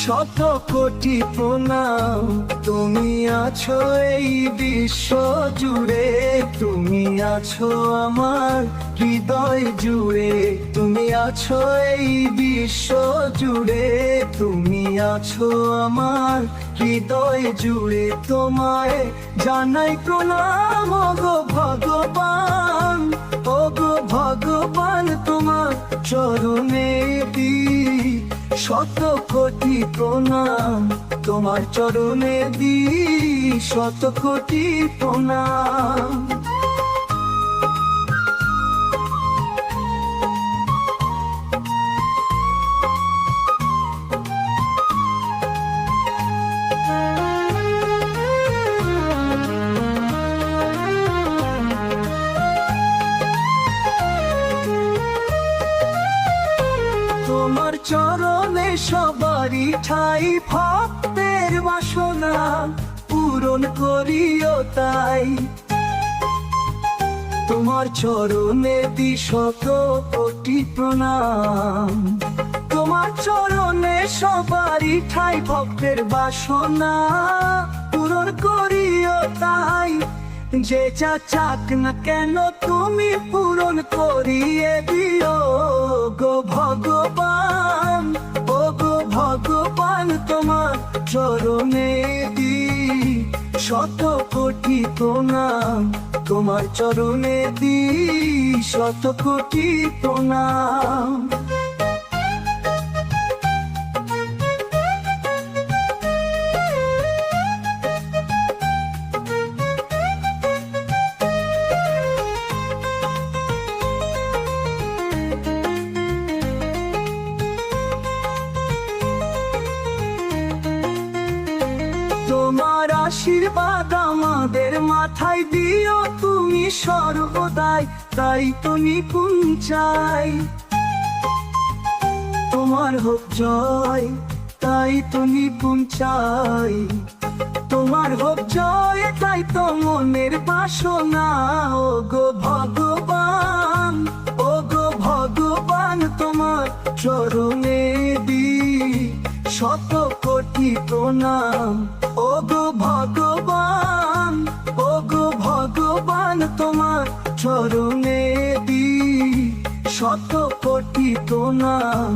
শত কোটি প্রণাম। তুমি আছো এই বিশ্ব জুড়ে, তুমি আছো আমার হৃদয় জুড়ে, তুমি আছো এই বিশ্ব জুড়ে, তুমি আছো আমার হৃদয় জুড়ে। তোমায় জানাই প্রণাম ওগো ভগবান, ওগো ভগবান তোমার চরণে দিই শত কোটি প্রণাম। তোমার চরণে দিই শত কোটি প্রণাম। তোমার চরণে সবারই ঠাই, ভক্তের বাসনা পূরণ করিও তাই। তোমার চরণে দি শত কোটি প্রণাম। তোমার চরণে সবারই ঠাই, ভক্তের বাসনা পূরণ করিও তাই। যে যা চাক না কেন তুমি পূরণ করিয়ে দিও গো ভগবান, ও গো ভগবান তোমার চরণে দিই শত কোটি প্রণাম। তোমার চরণে দিই শত কোটি প্রণাম। তোমার আশীর্বাদ আমাদের মাথায় দিও তুমি সর্বদাই, তাই তো নিপুণ চাই। তোমার হোক জয়, তাই তো নিপুণ চাই। তোমার হোক জয়, তাই তো মনের বাসনা। ও গো ভগবান, ও গো ভগবান তোমার চরণে দিই শত কোটি প্রণাম। ও গো ভগবান, ও গো ভগবান তোমার চরণে দিই শত কোটি প্রণাম।